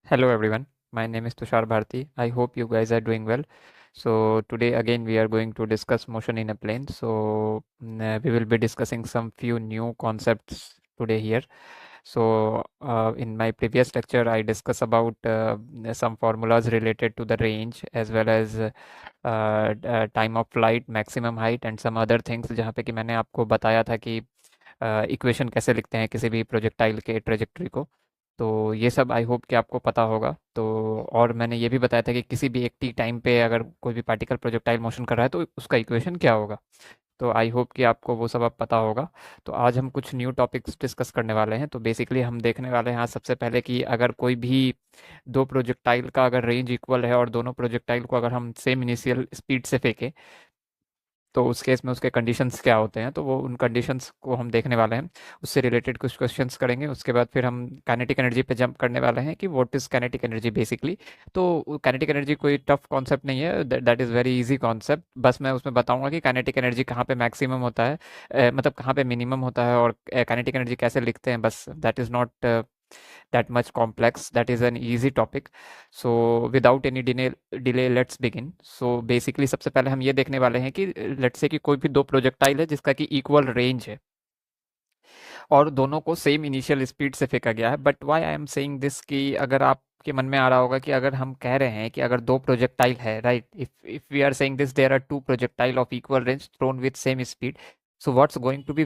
Hello everyone, my name is Tushar Bharti. I hope you guys are doing well. So today again we are going to discuss motion in a plane. We will be discussing some few new concepts today here. In my previous lecture I discussed about some formulas related to the range as well as time of flight, maximum height and some other things जहाँ पे कि मैंने आपको बताया था कि equation कैसे लिखते हैं किसी भी प्रोजेक्टाइल के ट्रेजेक्टरी को। तो ये सब आई होप कि आपको पता होगा। तो और मैंने ये भी बताया था कि किसी भी एक टी टाइम पे अगर कोई भी पार्टिकल प्रोजेक्टाइल मोशन कर रहा है तो उसका इक्वेशन क्या होगा। तो आई होप कि आपको वो सब अब पता होगा। तो आज हम कुछ न्यू टॉपिक्स डिस्कस करने वाले हैं। तो बेसिकली हम देखने वाले हैं आज सबसे पहले कि अगर कोई भी दो प्रोजेक्टाइल का अगर रेंज इक्वल है और दोनों प्रोजेक्टाइल को अगर हम सेम इनिशियल स्पीड से फेंकें तो उस केस में उसके कंडीशंस क्या होते हैं, तो वो उन कंडीशंस को हम देखने वाले हैं। उससे रिलेटेड कुछ क्वेश्चंस करेंगे। उसके बाद फिर हम काइनेटिक एनर्जी पे जंप करने वाले हैं कि what is kinetic energy basically. तो काइनेटिक एनर्जी कोई टफ कॉन्सेप्ट नहीं है, that is very easy concept. बस मैं उसमें बताऊंगा कि काइनेटिक एनर्जी कहाँ पे मैक्सिमम होता है, मतलब कहाँ पे मिनिमम होता है, और काइनेटिक एनर्जी कैसे लिखते हैं। बस that is not that much complex. That is an easy topic. So without any delay let's begin. So basically सबसे पहले हम ये देखने वाले हैं कि let's say कि कोई भी दो प्रोजेक्टाइल है जिसका कि इक्वल रेंज है और दोनों को सेम इनिशियल स्पीड से फेंका गया है। But why I am saying this, कि अगर आपके मन में आ रहा होगा कि अगर हम कह रहे हैं कि अगर दो प्रोजेक्टाइल है, right, if we are saying this there are two projectile of equal range thrown with same speed, so what's going to be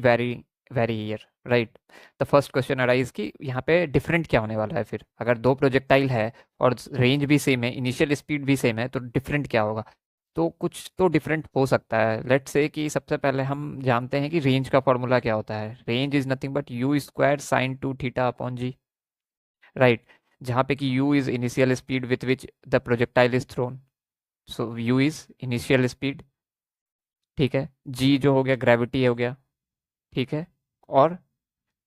very here, right. The first question arise कि यहाँ पे डिफरेंट क्या होने वाला है। फिर अगर दो प्रोजेक्टाइल है और रेंज भी सेम है, इनिशियल स्पीड भी सेम है, तो डिफरेंट क्या होगा। तो कुछ तो डिफरेंट हो सकता है। लेट्स से कि सबसे पहले हम जानते हैं कि रेंज का फॉर्मूला क्या होता है। Range is nothing but u square sine two theta upon g, right. जहाँ पे कि u is initial speed with which the projectile is thrown. So u is initial speed, ठीक है। जी जो हो गया ग्रेविटी हो गया, ठीक है। और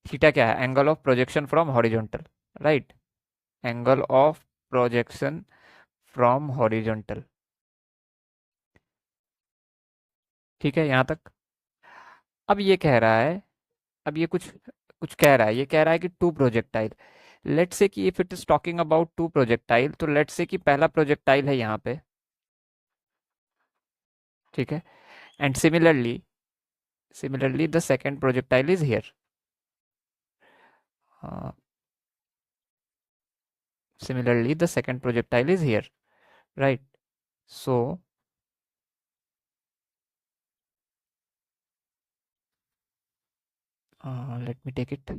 थीटा क्या है, angle of projection from horizontal, right. Angle of projection from horizontal, ठीक है यहाँ तक। अब ये कह रहा है, अब ये कुछ कुछ कह रहा है, ये कह रहा है कि टू प्रोजेक्टाइल। लेट्स से कि if it is talking about two projectile, तो लेट्स से कि पहला प्रोजेक्टाइल है यहाँ पे, ठीक है। And similarly the second projectile is here. Similarly the second projectile is here, right? So let me take it.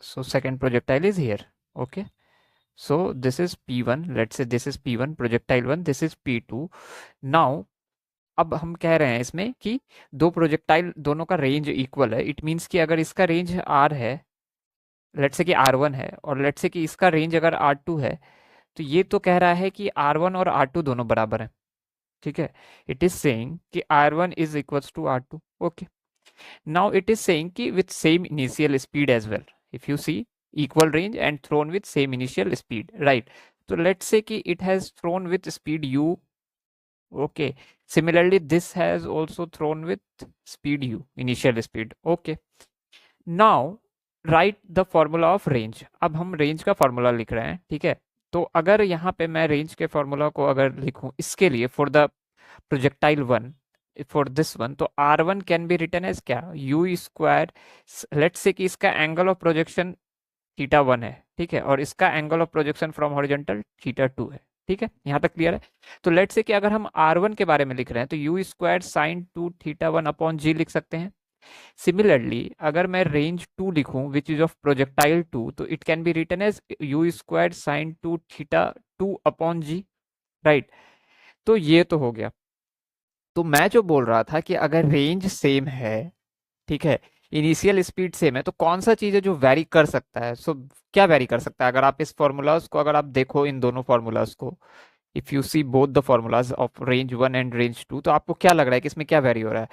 So second projectile is here, okay. So this is P1, let's say this is P1 projectile 1, this is P2 now। अब हम कह रहे हैं इसमें कि दो projectile दोनों का रेंज इक्वल है। इट मीन्स कि अगर इसका रेंज आर है, लेट्स से कि R1 है, और लेट्स से कि इसका रेंज अगर R2 है, तो ये तो कह रहा है कि R1 और R2 दोनों बराबर हैं, ठीक है। इट इज सेइंग कि R1 is equals to R2, okay. Now it is saying कि with same initial speed as well, if you see equal range and thrown with same initial speed, right. तो let's say कि it has thrown with speed u, okay. Similarly this has also thrown with speed u, initial speed, okay. Now write the formula of range। अब हम range का formula लिख रहे हैं, ठीक है। तो अगर यहाँ पे मैं रेंज के फॉर्मूला को अगर लिखूं इसके लिए for the projectile one, for this one, तो R1 can be written as क्या, यू स्क्वायर। लेट्स से कि इसका एंगल ऑफ प्रोजेक्शन थीटा 1 है, ठीक है, और इसका angle of projection from horizontal theta 2 है, ठीक है। यहाँ तक क्लियर है। तो लेट्स से कि अगर हम R1 के बारे में लिख रहे हैं तो u square sine two theta 1 upon g लिख सकते हैं। सिमिलरली अगर मैं रेंज 2 लिखूं विच इज ऑफ प्रोजेक्टाइल 2, तो it can be written as u square sine two theta 2 upon g, right. तो ये तो हो गया। तो मैं जो बोल रहा था कि अगर रेंज सेम है, ठीक है, इनिशियल स्पीड सेम है, तो कौन सा चीज है जो वैरी कर सकता है। क्या वैरी कर सकता है, अगर आप इस फॉर्मूलाज को अगर आप देखो, इन दोनों फॉर्मूलाज को, if you see both the formulas of range 1 and range 2, तो आपको क्या लग रहा है कि इसमें क्या वैरी हो रहा है।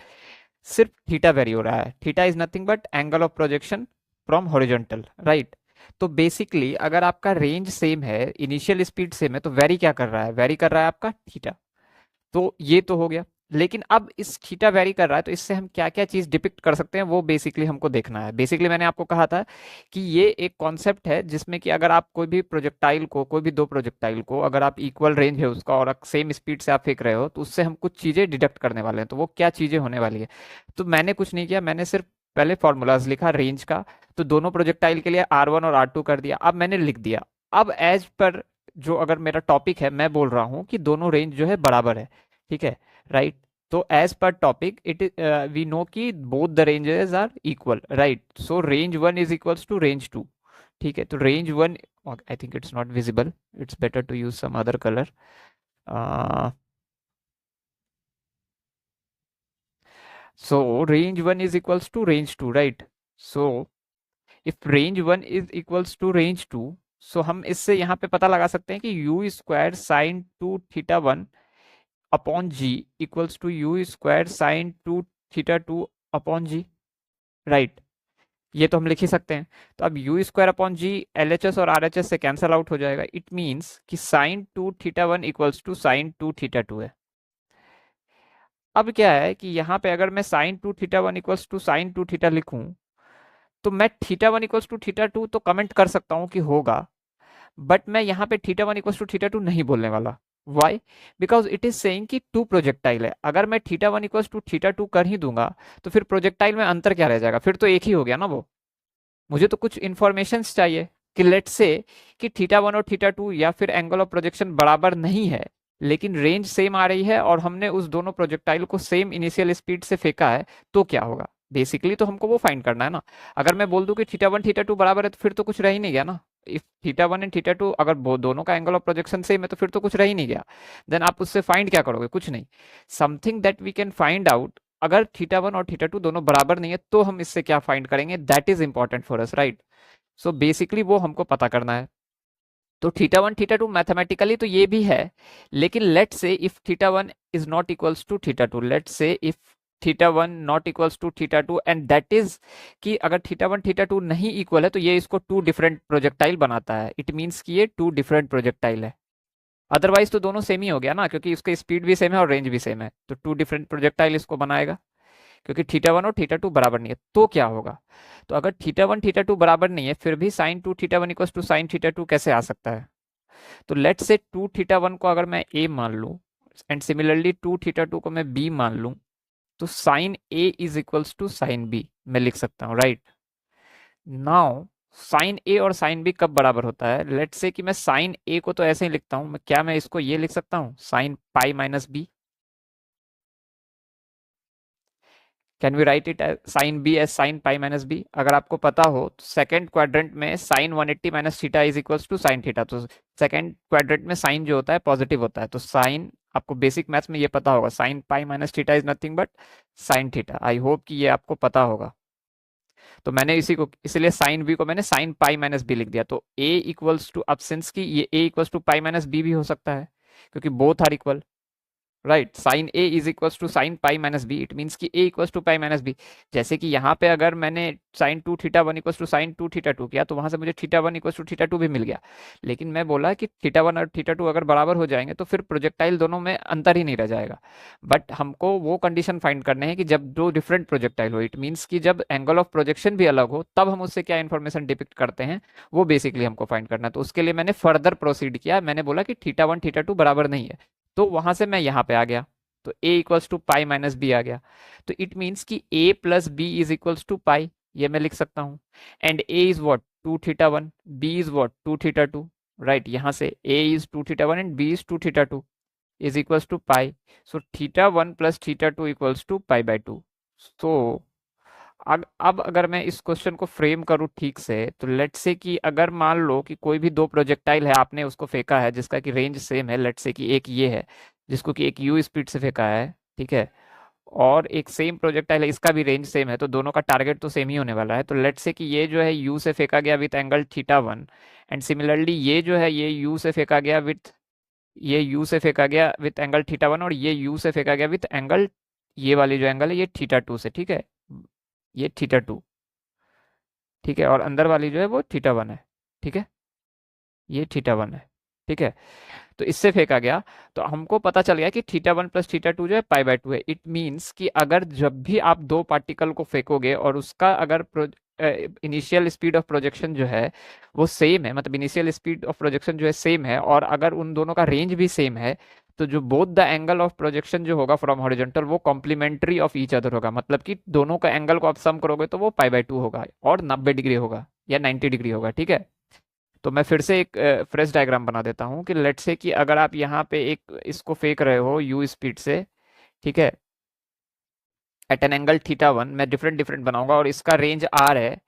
सिर्फ थीटा वेरी हो रहा है। Theta is nothing but angle of projection from horizontal, right. तो बेसिकली अगर आपका रेंज सेम है, इनिशियल स्पीड सेम है, तो वेरी क्या कर रहा है, वेरी कर रहा है आपका थीटा। तो ये तो हो गया। लेकिन अब इस थीटा वेरी कर रहा है, तो इससे हम क्या क्या चीज डिपिक्ट कर सकते हैं वो बेसिकली हमको देखना है। बेसिकली मैंने आपको कहा था कि ये एक कॉन्सेप्ट है जिसमें कि अगर आप कोई भी प्रोजेक्टाइल को, कोई भी दो प्रोजेक्टाइल को, अगर आप इक्वल रेंज है उसका और सेम स्पीड से आप फेंक रहे हो, तो उससे हम कुछ चीजें डिडक्ट करने वाले हैं। तो वो क्या चीजें होने वाली है? तो मैंने कुछ नहीं किया, मैंने सिर्फ पहले फॉर्मूलाज लिखा रेंज का। तो दोनों प्रोजेक्टाइल के लिए R1 और R2 कर दिया। अब मैंने लिख दिया, अब एज पर जो अगर मेरा टॉपिक है, मैं बोल रहा हूँ कि दोनों रेंज जो है बराबर है, ठीक है, राइट। तो as per topic it we know कि both the ranges are equal, right. So range one is equals to range two, ठीक है। तो range one, I think it's not visible, it's better to use some other colour. So range 1 is equals to range 2, right? So if range 1 is equals to range 2, so हम इससे यहाँ पे पता लगा सकते हैं कि u square sine two theta one upon g equals to u square sine two theta two upon g, right. ये तो हम लिख ही सकते हैं। तो अब u square upon g LHS और RHS से कैंसल आउट हो जाएगा। इट मीन्स कि sine two theta one equals to sine two theta two है। अब क्या है कि यहाँ पे अगर मैं sine two theta one equals to sine two theta लिखूं, तो मैं theta one equals to theta two तो कमेंट कर सकता हूं कि होगा, बट मैं यहाँ पे theta one equals to theta two नहीं बोलने वाला। Why? Because it is saying कि टू प्रोजेक्टाइल है। अगर मैं theta one equals to theta two कर ही दूंगा, तो फिर प्रोजेक्टाइल में अंतर क्या रह जाएगा? फिर तो एक ही हो गया ना वो। मुझे तो कुछ इन्फॉर्मेशन चाहिए कि लेट से कि थीटा वन और थीटा टू या फिर एंगल ऑफ प्रोजेक्शन बराबर नहीं है, लेकिन रेंज सेम आ रही है और हमने उस दोनों प्रोजेक्टाइल को सेम इनिशियल स्पीड से फेंका है, तो क्या होगा? बेसिकली तो हमको वो फाइंड करना है ना। अगर मैं बोल दूं कि थीटा वन थीटा टू बराबर है, तो फिर तो कुछ रह ही नहीं गया ना। If theta one and theta two अगर दोनों का एंगल ऑफ प्रोजेक्शन सेम है, तो फिर तो कुछ रह ही नहीं गया। देन आप उससे फाइंड क्या करोगे? कुछ नहीं। Something that we can find out, अगर थीटा वन और थीटा टू दोनों बराबर नहीं है, तो हम इससे क्या फाइंड करेंगे? That is important for us, right. So basically वो हमको पता करना है। तो theta one theta two mathematically तो ये भी है, लेकिन let say if theta one is not equals to theta two, let say if theta one not equals to theta two, and that is कि अगर थीटा वन थीटा टू नहीं equal है, तो ये इसको टू डिफरेंट प्रोजेक्टाइल बनाता है। It means कि ये टू डिफरेंट प्रोजेक्टाइल है। अदरवाइज तो दोनों सेम ही हो गया ना, क्योंकि उसकी स्पीड भी सेम है और रेंज भी सेम है, तो टू डिफरेंट प्रोजेक्टाइल इसको बनाएगा। क्योंकि थीटा वन और थीटा टू बराबर नहीं है, तो क्या होगा? तो अगर थीटा वन थीटा टू बराबर नहीं है, फिर भी sine two theta one equal to sine theta two कैसे आ सकता है? तो लेट से टू थीटा वन को अगर मैं ए मान लूं, and similarly two theta two को मैं बी मान लूं, तो sine A is equals to sine B मैं लिख सकता हूं, राइट। नाउ साइन ए और साइन बी कब बराबर होता है? लेट से कि मैं साइन ए को तो ऐसे ही लिखता हूं, मैं क्या मैं इसको ये लिख सकता हूं, sine pi minus B. Can we write it sine B as sine pi minus B? अगर आपको पता हो तो सेकंड क्वाड्रेंट में sine 180 minus theta is equals to sine theta. तो सेकंड क्वाड्रेंट में साइन जो होता है पॉजिटिव होता है, तो साइन, आपको बेसिक मैथ्स में ये पता होगा, sign pi minus theta is nothing but sine theta. I hope कि ये आपको पता होगा। तो मैंने इसी को, इसलिए साइन बी को मैंने साइन पाई माइनस बी लिख दिया। तो ए इक्वल्स टू, अब सिंस की ये A equals to pi minus B भी हो सकता है, क्योंकि both are equal, right. Sine A is equals to sine pi minus B, it means कि A equals to pi minus B. जैसे कि यहाँ पे अगर मैंने sine two theta one equals to sine two theta two किया, तो वहां से मुझे theta one equals to theta to भी मिल गया। लेकिन मैं बोला कि थीटा वन और थीटा टू अगर बराबर हो जाएंगे, तो फिर प्रोजेक्टाइल दोनों में अंतर ही नहीं रह जाएगा। बट हमको वो कंडीशन फाइंड करने हैं कि जब दो डिफरेंट प्रोजेक्टाइल हो, इट मीन्स कि जब एंगल ऑफ प्रोजेक्शन भी अलग हो, तब हम उससे क्या इन्फॉर्मेशन डिपिक्ट करते हैं, वो बेसिकली हमको फाइंड करना है। तो उसके लिए मैंने फर्दर प्रोसीड किया, मैंने बोला कि थीटा वन थीटा टू बराबर नहीं है। तो वहां से मैं यहाँ पे आ गया, तो a equals to pi minus B आ गया। तो इट मीन्स कि a plus B is equals to pi, ये मैं लिख सकता हूँ। And a is what, two theta one, b is what, two theta two, right. यहाँ से a is two theta one and b is two theta two is equals to pi. So theta one plus theta two equals to pi by two. सो अब अगर मैं इस question को frame करूँ ठीक से, तो लेट से कि अगर मान लो कि कोई भी दो प्रोजेक्टाइल है, आपने उसको फेंका है जिसका कि रेंज सेम है, लेट से कि एक ये है जिसको कि एक यू स्पीड से फेंका है, ठीक है, और एक सेम प्रोजेक्टाइल है, इसका भी रेंज सेम है, तो दोनों का टारगेट तो सेम ही होने वाला है। तो लेट से कि ये जो है यू से फेंका गया with angle theta one, and similarly ये जो है ये यू से फेंका गया विथ, ये यू से फेंका गया विथ एंगल थीटा वन, और ये यू से फेंका गया विथ एंगल, ये वाली जो एंगल है ये थीटा टू से, ठीक है, ये थीटा टू, ठीक है, और अंदर वाली जो है वो थीटा वन है, ठीक है, ये थीटा वन है, ठीक है। तो इससे फेंका गया, तो हमको पता चल गया कि थीटा 1 प्लस थीटा 2 जो है पाई बाय 2 है। इट मीन्स कि अगर जब भी आप दो पार्टिकल को फेंकोगे और उसका अगर इनिशियल स्पीड ऑफ प्रोजेक्शन जो है वो सेम है, मतलब इनिशियल स्पीड ऑफ प्रोजेक्शन जो है सेम है, और अगर उन दोनों का रेंज भी सेम है, तो जो both the angle of projection जो होगा फ्रॉम हॉरिजॉन्टल वो कॉम्प्लीमेंट्री ऑफ ईच अदर होगा। मतलब कि दोनों का एंगल को आप सम करोगे तो वो पाई बाय 2 होगा और 90 डिग्री होगा या 90 डिग्री होगा। ठीक है। तो मैं फिर से एक फ्रेश डायग्राम बना देता हूँ कि लेट्स से कि अगर आप यहाँ पे एक इसको फेंक रहे हो यू स्पीड से, ठीक है, एट एन एंगल थीटा 1, मैं डिफरेंट डिफरेंट बनाऊंगा और इसका रेंज आर है।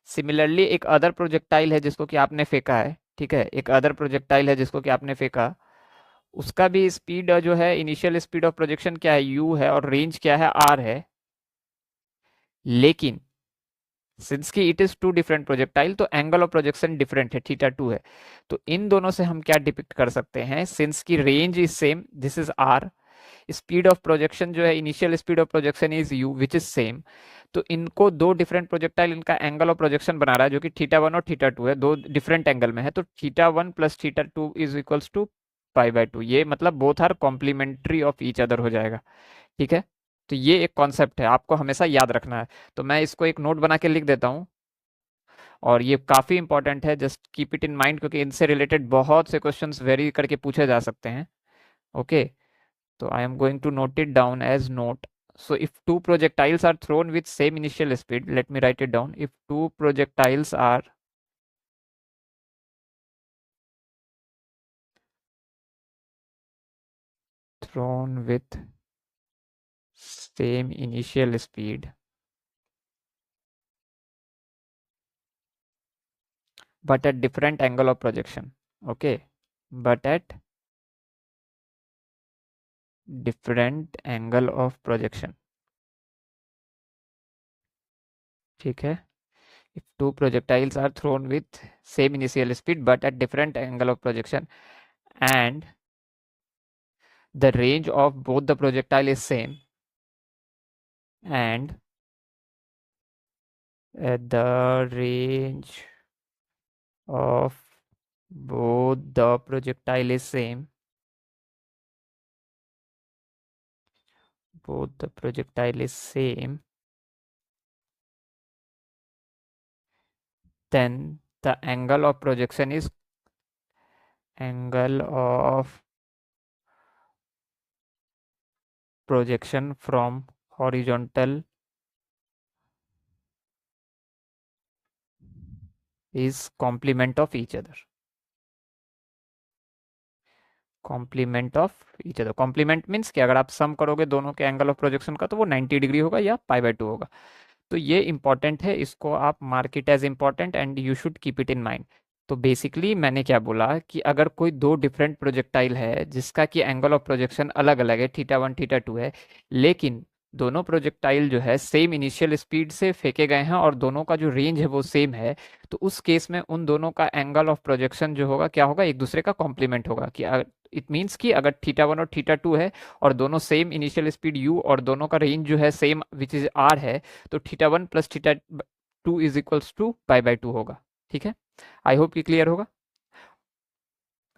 सिमिलरली एक अदर प्रोजेक्टाइल है जिसको कि आपने फेंका है, ठीक है, एक अदर प्रोजेक्टाइल है जिसको कि आपने फेंका, उसका भी स्पीड जो है, इनिशियल स्पीड ऑफ प्रोजेक्शन क्या है, यू है, और रेंज क्या है, आर है। लेकिन सिंस की it is two different projectile तो एंगल ऑफ प्रोजेक्शन डिफरेंट है, थीटा 2 है। तो इन दोनों से हम क्या डिपिक्ट कर सकते हैं, सिंस की range is same, this is R, speed of projection जो है, initial speed of projection is u which is same. तो इनको दो डिफरेंट प्रोजेक्टाइल, इनका एंगल ऑफ प्रोजेक्शन बना रहा है जो कि थीटा 1 और थीटा 2 है, दो डिफरेंट एंगल में है, तो theta 1 plus theta 2 is equals to pi by 2। ये मतलब both are complementary of each other हो जाएगा। ठीक है। तो ये एक कॉन्सेप्ट है, आपको हमेशा याद रखना है। तो मैं इसको एक नोट बना के लिख देता हूँ, और ये काफ़ी इंपॉर्टेंट है, just keep it in mind, क्योंकि इनसे रिलेटेड बहुत से क्वेश्चंस वेरी करके पूछे जा सकते हैं। ओके। तो I am going to note it down as note. So if two projectiles are thrown with same initial speed, let me write it down. If two projectiles are thrown with same initial speed but at different angle of projection, okay, but at different angle of projection, ठीक है. If two projectiles are thrown with same initial speed but at different angle of projection and the range of both the projectile is same, and the range of both the projectile is same, both the projectile is same, then the angle of projection is angle of projection from horizontal is complement of each other. Complement of each other, complement means कि अगर आप सम करोगे दोनों के angle of projection का तो वो 90 degree होगा या पाई बाय 2 होगा। तो ये इंपॉर्टेंट है, इसको आप mark it as important and you should keep it in mind. तो बेसिकली मैंने क्या बोला कि अगर कोई दो डिफरेंट प्रोजेक्टाइल है जिसका कि एंगल ऑफ प्रोजेक्शन अलग अलग है, थीटा 1 थीटा 2 है, लेकिन दोनों प्रोजेक्टाइल जो है सेम इनिशियल स्पीड से फेंके गए हैं और दोनों का जो रेंज है वो सेम है, तो उस केस में उन दोनों का एंगल ऑफ प्रोजेक्शन जो होगा क्या होगा, एक दूसरे का कॉम्प्लीमेंट होगा। कि इट मीन्स कि अगर थीटा 1 और थीटा 2 है और दोनों सेम इनिशियल स्पीड यू और दोनों का रेंज जो है सेम विच इज आर है, तो theta 1 plus theta 2 is equals to pi by 2 होगा। ठीक है। आई होप कि क्लियर होगा।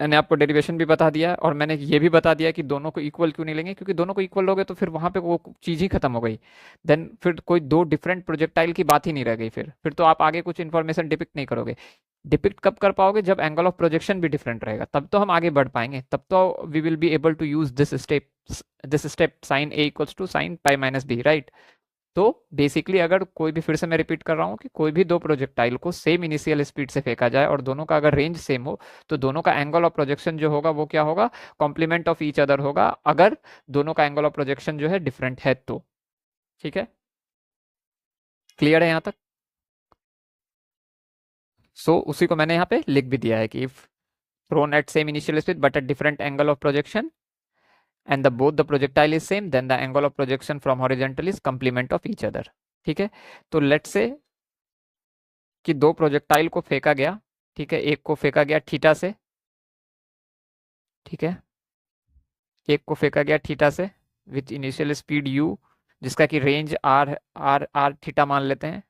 मैंने आपको डेरिवेशन भी बता दिया और मैंने ये भी बता दिया कि दोनों को इक्वल क्यों नहीं लेंगे, क्योंकि दोनों को इक्वल लोगे तो फिर वहां पे वो चीज ही खत्म हो गई। देन फिर कोई दो डिफरेंट प्रोजेक्टाइल की बात ही नहीं रह गई, फिर तो आप आगे कुछ इन्फॉर्मेशन डिपिक्ट नहीं करोगे। डिपिक्ट कब कर पाओगे, जब एंगल ऑफ प्रोजेक्शन भी डिफरेंट रहेगा, तब तो हम आगे बढ़ पाएंगे, तब तो we will be able to use this step sine A equals to sine pi minus B, right. तो बेसिकली अगर कोई भी, फिर से मैं रिपीट कर रहा हूँ कि कोई भी दो प्रोजेक्टाइल को सेम इनिशियल स्पीड से फेंका जाए और दोनों का अगर रेंज सेम हो, तो दोनों का एंगल ऑफ प्रोजेक्शन जो होगा वो क्या होगा, कॉम्प्लीमेंट ऑफ ईच अदर होगा, अगर दोनों का एंगल ऑफ प्रोजेक्शन जो है डिफरेंट है तो। ठीक है। क्लियर है यहाँ तक। उसी को मैंने यहाँ पे लिख भी दिया है कि if thrown at same initial speed but at different angle of projection and the both the projectile is same, then the angle of projection from horizontal is complement of each other। ठीक है। तो late से कि दो projectile को फेंका गया, ठीक है, एक को फेंका गया थीटा से, ठीक है, एक को फेंका गया थीटा से विथ इनिशियल स्पीड यू, जिसका कि range R R R theta मान लेते हैं,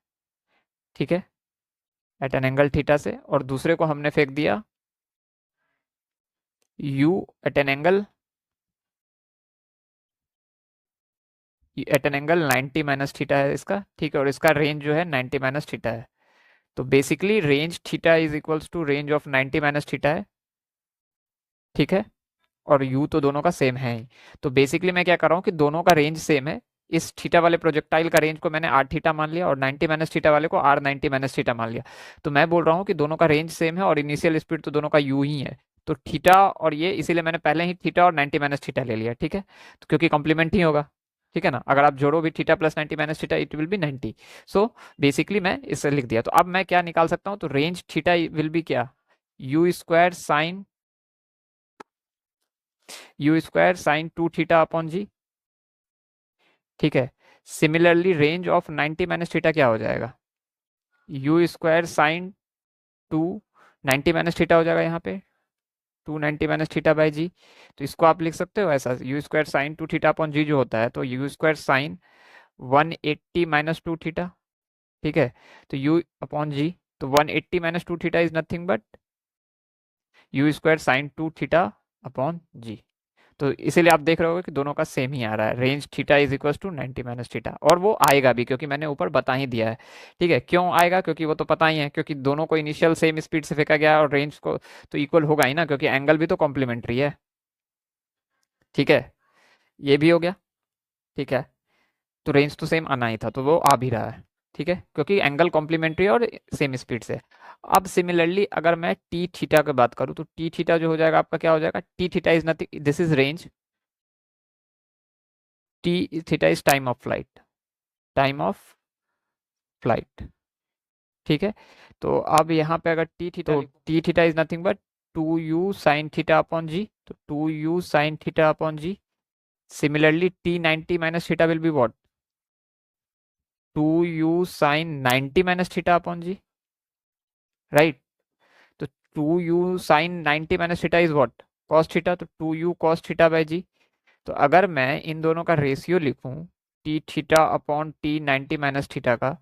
ठीक है, एट एन एंगल थीटा से, और दूसरे को हमने फेंक दिया u at an angle 90 minus theta है इसका, ठीक है, और इसका रेंज जो है 90 माइनस थीटा है। तो basically range theta is equals to range of 90 minus theta है, ठीक है, और u तो दोनों का सेम है ही। तो बेसिकली मैं क्या कर रहा हूँ कि दोनों का रेंज सेम है, इस थीटा वाले प्रोजेक्टाइल का रेंज को मैंने आर थीटा मान लिया और 90 माइनस थीटा वाले को आर 90 माइनस थीटा मान लिया। तो मैं बोल रहा हूँ कि दोनों का रेंज सेम है और इनिशियल स्पीड तो दोनों का u ही है। तो थीटा और ये, इसीलिए मैंने पहले ही थीटा और 90 माइनस थीटा ले लिया, ठीक है, तो क्योंकि कॉम्प्लीमेंट ही होगा, ठीक है ना, अगर आप जोड़ो भी theta plus 90 minus theta it will B 90। So basically मैं इसे लिख दिया। तो अब मैं क्या निकाल सकता हूँ, तो रेंज थीटा विल बी क्या, u square sine 2 theta upon g, ठीक है। Similarly range of 90 minus theta क्या हो जाएगा, u square sine 2 90 minus theta हो जाएगा यहाँ पे 290 माइनस थीटा बाई जी। तो इसको आप लिख सकते हो ऐसा, u square sine 2 theta upon g जो होता है, तो u square sine 180 minus 2 theta, ठीक है। तो u अपॉन जी, तो 180 minus 2 theta is nothing but u square sine 2 theta upon g. तो इसीलिए आप देख रहे होगे कि दोनों का सेम ही आ रहा है, range theta is equal to 90 minus theta, और वो आएगा भी क्योंकि मैंने ऊपर बता ही दिया है, ठीक है। क्यों आएगा, क्योंकि वो तो पता ही है, क्योंकि दोनों को इनिशियल सेम स्पीड से फेंका गया है और रेंज को तो इक्वल होगा ही ना, क्योंकि एंगल भी तो कॉम्प्लीमेंट्री है, ठीक है। ये भी हो गया, ठीक है। तो रेंज तो सेम आना ही था, तो वो आ भी रहा है, ठीक है, क्योंकि एंगल कॉम्प्लीमेंट्री और सेम स्पीड से। अब सिमिलरली अगर मैं टी थीटा की बात करूं, तो टी थीटा जो हो जाएगा आपका क्या हो जाएगा, T theta is nothing, this is range, T theta is time of flight, ठीक है। तो अब यहाँ पे अगर टी थीटा, तो T theta is nothing but 2u sin θ/g, तो 2u sin θ/g। Similarly T 90 minus theta will be what, 2u sin 90 minus θ/g, right. तो 2u sin 90 minus theta is what, cos theta, तो 2u cos θ/g। तो अगर मैं इन दोनों का ratio लिखूं, T theta upon T 90 minus theta का,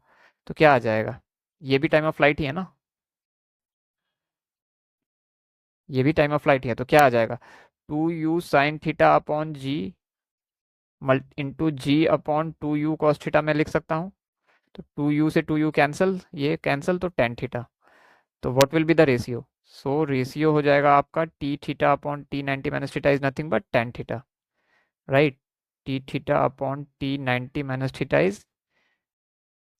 तो क्या आ जाएगा, ये भी टाइम ऑफ फ्लाइट ही है ना, ये भी टाइम ऑफ फ्लाइट है, तो क्या आ जाएगा, 2u sin θ/g into g upon 2u cos θ मैं लिख सकता हूँ। तो 2u से 2u कैंसल, ये कैंसल, तो tan थीटा। तो what will be the ratio, so ratio हो जाएगा आपका T theta upon T 90 minus theta is nothing but tan theta, right. T theta upon T 90 minus theta is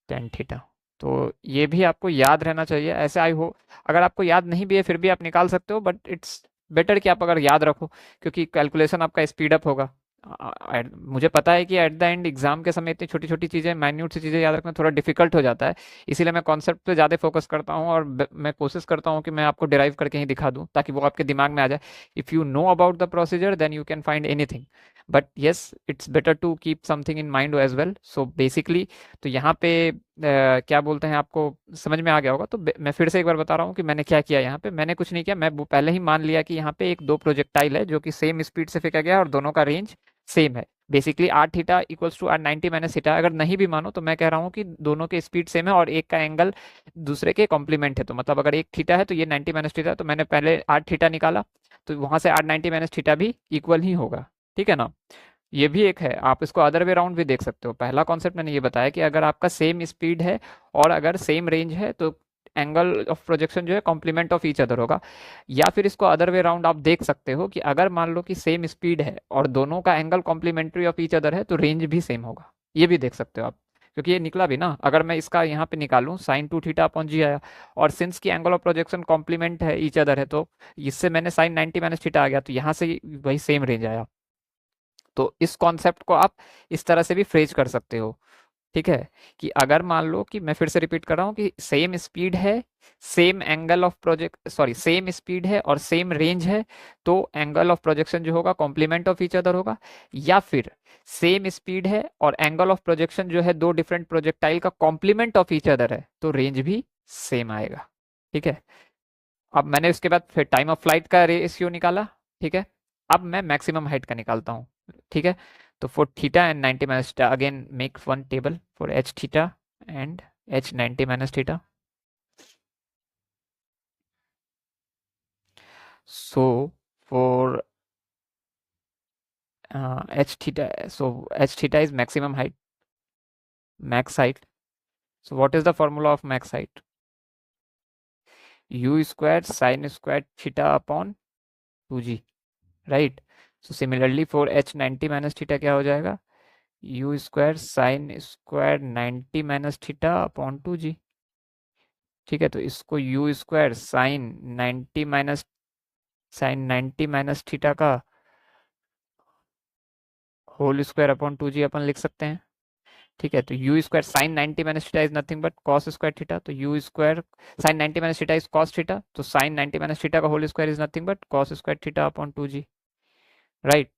tan theta. तो ये भी आपको याद रहना चाहिए, ऐसे आई हो, अगर आपको याद नहीं भी है फिर भी आप निकाल सकते हो, बट इट्स बेटर कि आप अगर याद रखो, क्योंकि कैलकुलेशन आपका स्पीड अप होगा। मुझे पता है कि एट द एंड एग्जाम के समय इतनी छोटी छोटी चीज़ें, माइन्यूट सी चीज़ें याद रखना थोड़ा डिफिकल्ट हो जाता है, इसीलिए मैं कॉन्सेप्ट पे ज़्यादा फोकस करता हूँ और मैं कोशिश करता हूँ कि मैं आपको डिराइव करके ही दिखा दूँ ताकि वो आपके दिमाग में आ जाए। If you know about the procedure then you can find anything, but yes it's better to keep something in mind as well. So basically तो यहाँ पे क्या बोलते हैं, आपको समझ में आ गया होगा। तो मैं फिर से एक बार बता रहा हूँ कि मैंने क्या किया, यहाँ पे मैंने कुछ नहीं किया, मैं वो पहले ही मान लिया कि यहाँ पे एक दो प्रोजेक्टाइल है जो कि सेम स्पीड से फेंका गया है और दोनों का रेंज सेम है। Basically R theta equals to R 90 minus theta, अगर नहीं भी मानो तो मैं कह रहा हूँ कि दोनों के स्पीड सेम है और एक का एंगल दूसरे के कॉम्प्लीमेंट है, तो मतलब अगर एक थीटा है तो ये 90 माइनस थीटा, तो मैंने पहले आर थीटा निकाला, तो वहां से आर 90 माइनस थीटा भी इक्वल ही होगा, ठीक है ना। ये भी एक है, आप इसको अदर वे राउंड भी देख सकते हो। पहला कॉन्सेप्ट मैंने ये बताया कि अगर आपका सेम स्पीड है और अगर सेम रेंज है तो एंगल ऑफ प्रोजेक्शन जो है कॉम्प्लीमेंट ऑफ ईच अदर होगा। या फिर इसको अदर वे राउंड आप देख सकते हो कि अगर मान लो कि सेम स्पीड है और दोनों का angle complementary of each other है तो रेंज भी सेम होगा, ये भी देख सकते हो आप, क्योंकि ये निकला भी ना। अगर मैं इसका यहाँ पे निकालूं sin 2 θ/g आया, और सिंस की एंगल ऑफ प्रोजेक्शन कॉम्प्लीमेंट है ईच अदर है, तो इससे मैंने sin 90 - θ आ गया, तो यहाँ से वही सेम रेंज आया। तो इस कॉन्सेप्ट को आप इस तरह से भी फ्रेज कर सकते हो, ठीक है, कि अगर मान लो कि मैं फिर से रिपीट कर रहा हूँ कि सेम स्पीड है, same angle of project sorry same speed है और सेम रेंज है, तो एंगल ऑफ प्रोजेक्शन जो होगा कॉम्प्लीमेंट ऑफ ईच अदर होगा। या फिर सेम स्पीड है और एंगल ऑफ प्रोजेक्शन जो है दो डिफरेंट प्रोजेक्टाइल का कॉम्प्लीमेंट ऑफ ईच अदर है, तो रेंज भी सेम आएगा, ठीक है। अब मैंने उसके बाद फिर टाइम ऑफ फ्लाइट का रेशियो निकाला, ठीक है। अब मैं मैक्सिमम हाइट का निकालता हूँ, ठीक है। तो for theta and 90 minus theta again make one table for H theta and H 90 minus theta. So for h theta. So h theta is maximum height, max height. So what is the formula of max height? U square sin square theta upon 2g, right? So similarly for h 90 minus theta क्या हो जाएगा? U square sin square 90 minus theta upon 2g. ठीक है, तो इसको U square sin 90 minus theta का whole square upon 2g अपन लिख सकते हैं। ठीक है, तो u square sine 90 minus theta is nothing but cos square theta, तो u square sine 90 minus theta is cos theta, तो साइन 90 माइनस थीटा का whole square is nothing but cos square theta upon 2g, right.